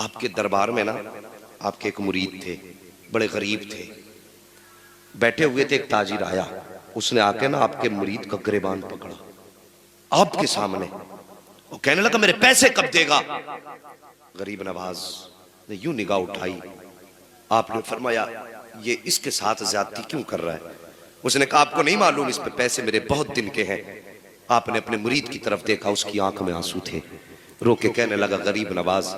आपके दरबार में ना आपके एक मुरीद थे, बड़े गरीब थे, बैठे हुए थे। एक ताजिर आया, उसने आके ना आपके मुरीद का गिरबान पकड़ा आपके सामने। वो कहने लगा मेरे पैसे कब देगा। गरीब नवाज ने यूं निगाह उठाई, आपने फरमाया ये इसके साथ ज्यादती क्यों कर रहा है। उसने कहा आपको नहीं मालूम इस पे पैसे मेरे बहुत दिन के हैं। आपने अपने मुरीद की तरफ देखा, उसकी आंख में आंसू थे। रो के कहने लगा गरीब नवाज,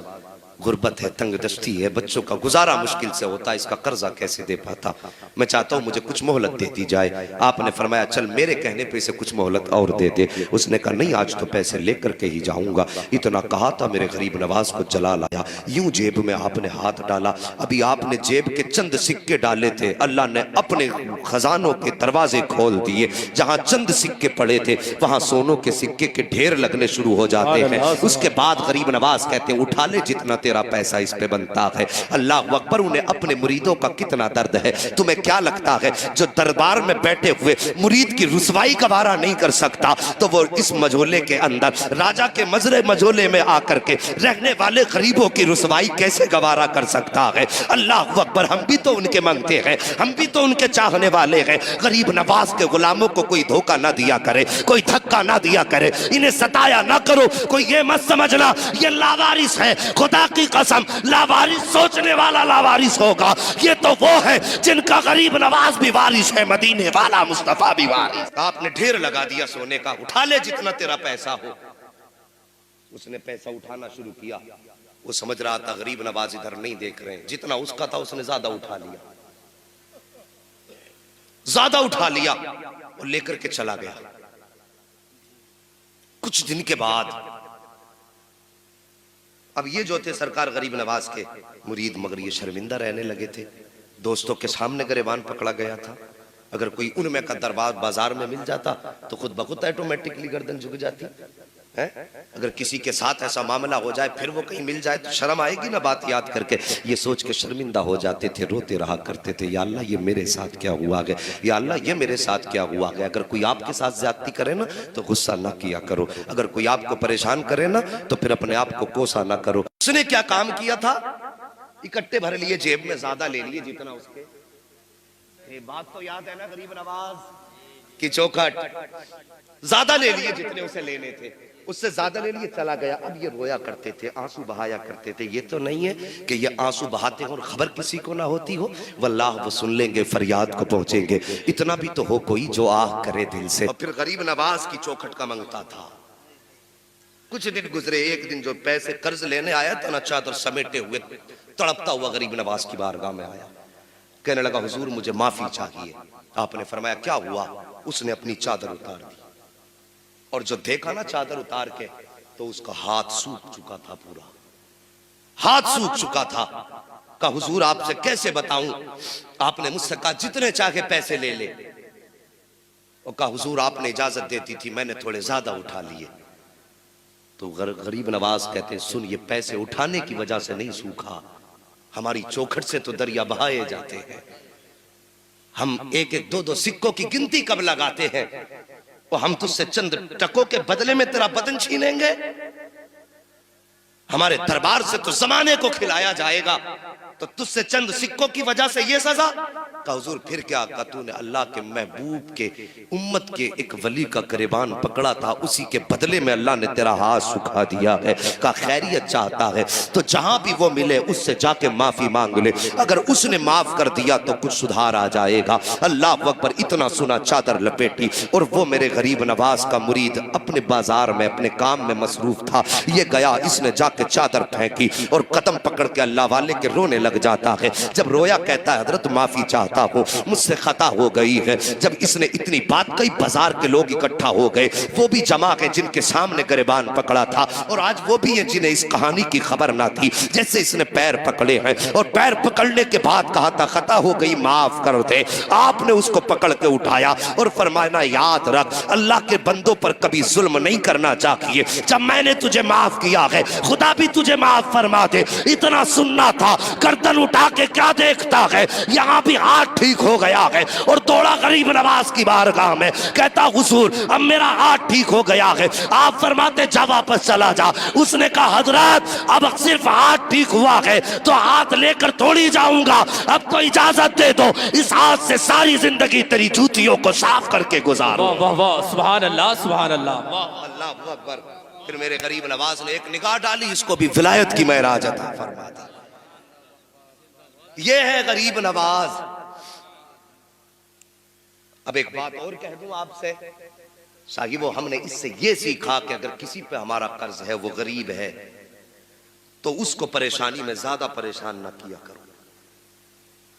गुर्बत है, तंग दस्ती है, बच्चों का गुजारा मुश्किल से होता है, इसका कर्जा कैसे दे पाता। मैं चाहता हूं मुझे कुछ मोहलत दे दी जाए। आपने फरमाया चल मेरे कहने पे इसे कुछ मोहलत और दे दे। उसने कहा नहीं, आज तो पैसे लेकर के ही जाऊंगा। इतना कहा था मेरे गरीब नवाज को जलाल आया, यूं जेब में आपने हाथ डाला। अभी आपने जेब के चंद सिक्के डाले थे, अल्लाह ने अपने खजानों के दरवाजे खोल दिए। जहां चंद सिक्के पड़े थे वहां सोनों के सिक्के के ढेर लगने शुरू हो जाते हैं। उसके बाद गरीब नवाज कहते हैं उठा ले जितना तेरा पैसा इस पे बनता है। अल्लाह अकबर, उन्हें अपने मुरीदों का कितना दर्द है। तुम्हें क्या लगता है जो दरबार में बैठे हुए मुरीद की रुसवाई का वारा नहीं कर सकता, तो वो इस मझोले के अंदर राजा के मजरे मझोले में आकर के रहने वाले गरीबों की रुसवाई कैसे गवारा कर सकता है। अल्लाह अकबर, हम भी तो उनके मांगते हैं, हम भी तो उनके चाहने वाले हैं। गरीब नवाज के गुलामों को कोई धोखा ना दिया करे, कोई धक्का ना दिया करे, इन्हें सताया ना करो। कोई ये मत समझना ये लावारिस है, खुदा की कसम लावारिस सोचने वाला लावारिस होगा। ये तो वो है जिनका गरीब नवाज भी वारिस है, मदीने वाला मुस्तफा भी वारिस। आपने ढेर लगा दिया सोने का, उठा ले जितना तेरा पैसा हो। उसने पैसा उठाना शुरू किया। वो समझ रहा था गरीब नवाज इधर नहीं देख रहे हैं, जितना उसका था उसने ज्यादा उठा लिया, ज्यादा उठा लिया और लेकर के चला गया। कुछ दिन के बाद अब ये जो थे सरकार गरीब नवाज के मुरीद, मगर ये शर्मिंदा रहने लगे थे। दोस्तों के सामने गिरबान पकड़ा गया था। अगर कोई उनमें का दरबार बाजार में मिल जाता तो खुद बखुद ऑटोमेटिकली गर्दन झुक जाती है। अगर किसी के साथ ऐसा मामला हो जाए, फिर वो कहीं मिल जाए तो शर्म आएगी ना बात याद करके। ये सोच के शर्मिंदा हो जाते थे, रोते रहा करते थे, या अल्लाह ये मेरे साथ क्या हुआ है, या अल्लाह ये मेरे साथ क्या हुआ है। अगर कोई आपके साथ ज्यादती करे ना तो गुस्सा ना किया करो, अगर कोई आपको परेशान करे ना तो फिर अपने आप को कोसा ना करो। उसने क्या काम किया था, इकट्ठे भर लिए, जेब में ज्यादा ले लिए जितना उसके। ये बात तो याद है ना गरीब नवाज की चौखट, ज्यादा ले लिए जितने उसे लेने थे, उससे ज्यादा ले लिए, चला गया। अब ये रोया करते थे, आंसू बहाया करते थे। ये तो नहीं है कि ये आंसू बहाते और खबर किसी को ना होती हो। वल्लाह वो सुन लेंगे, फरियाद को पहुंचेंगे। इतना भी तो हो कोई जो आह करे दिल से। और फिर गरीब नवाज की चौखट का मांगता था। कुछ दिन गुजरे, एक दिन जो पैसे कर्ज लेने आया था ना, चादर समेटे हुए तड़पता हुआ गरीब नवाज की बारगाह में आया। कहने लगा हुजूर मुझे माफी चाहिए। आपने फरमाया क्या हुआ। उसने अपनी चादर उतार दी और जो देखा ना चादर उतार के, तो उसका हाथ सूख चुका था, पूरा हाथ सूख चुका था। कहा हुजूर आपसे कैसे बताऊं। आपने मुझसे कहा जितने चाहे पैसे ले ले। और कहा हुजूर आपने इजाजत देती थी, मैंने थोड़े ज्यादा उठा लिए। तो गरीब नवाज कहते सुन, ये पैसे उठाने की वजह से नहीं सूखा, हमारी चौखट से तो दरिया बहाए जाते हैं। हम एक एक दो दो सिक्कों की गिनती कब लगाते हैं। तो हम तुझसे चंद टकों के बदले में तेरा बदन छीनेंगे। हमारे दरबार से तो जमाने को खिलाया जाएगा, तो तुझसे चंद सिक्कों की वजह से ये सजा। कहा हुजूर फिर क्या। कहा तूने अल्लाह के महबूब के उम्मत के एक वली का गिरबान पकड़ा था, उसी के बदले में अल्लाह ने तेरा हाथ सुखा दिया है। कहा खैरियत चाहता है तो जहां भी वो मिले उससे जाके माफी मांग ले, अगर उसने माफ कर दिया तो कुछ सुधार आ जाएगा। अल्लाह अकबर। इतना सुना, चादर लपेटी और वो मेरे गरीब नवाज का मुरीद अपने बाजार में अपने काम में मसरूफ था। ये गया, इसने जाके चादर फेंकी और कदम पकड़ के अल्लाह वाले के रोने लग जाता है। जब रोया कहता है हजरत माफी चाहता हूं, मुझसे खता हो गई है। जब इसने इतनी बात कही, बाजार के लोग इकट्ठा हो गए। वो भी जमा है जिनके सामने गिरबान पकड़ा था, और आज वो भी है जिन्हें इस कहानी की खबर ना थी। जैसे इसने पैर पकड़े हैं और पैर पकड़ने के बाद कहा था खता हो गई, माफ कर दे। आपने उसको पकड़ के उठाया और फरमाया याद रख, अल्लाह के बंदों पर कभी जुल्म नहीं करना चाहिए। जब मैंने तुझे माफ किया है, खुदा भी तुझे माफ फरमा दे। इतना सुनना था, गर्दन उठा के क्या देखता है, यहाँ भी हाथ हाथ ठीक हो गया है और दौड़ा गरीब नवाज की बारगाह में, कहता हुजूर अब मेरा हाथ ठीक हो गया है। आप फरमाते जा वापस चला जा। उसने कहा हजरत अब सिर्फ हाथ ठीक हुआ है तो हाथ लेकर थोड़ी जाऊंगा, अब तो इजाजत दे दो, इस हाथ से सारी जिंदगी तेरी जूतियों को साफ करके गुजारो। वाह वाह वाह, सुभान अल्लाह सुभान अल्लाह, वाह अल्लाहू अकबर। फिर मेरे गरीब नवाज ने एक निगाह डाली, इसको भी विलायत की महराज अता फरमा दी। ये है गरीब नवाज। अब एक बात और कह दूं आपसे साहिबो, हमने इससे ये सीखा कि अगर किसी पे हमारा कर्ज है, वो गरीब है, तो उसको परेशानी में ज्यादा परेशान ना किया करो।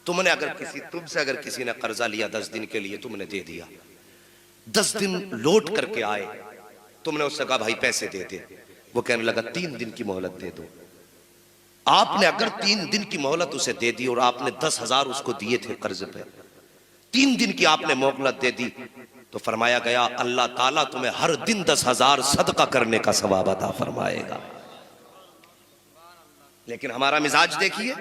तुमसे अगर किसी ने कर्जा लिया 10 दिन के लिए, तुमने दे दिया, 10 दिन लौट करके आए, तुमने उससे कहा भाई पैसे दे दे, वो कहने लगा 3 दिन की मोहलत दे दो। आपने अगर 3 दिन की मोहलत उसे दे दी और आपने 10,000 उसको दिए थे कर्ज पे, 3 दिन की आपने मोहलत दे दी, तो फरमाया गया अल्लाह ताला तुम्हें हर दिन 10,000 सदका करने का सवाब अता फरमाएगा। लेकिन हमारा मिजाज देखिए।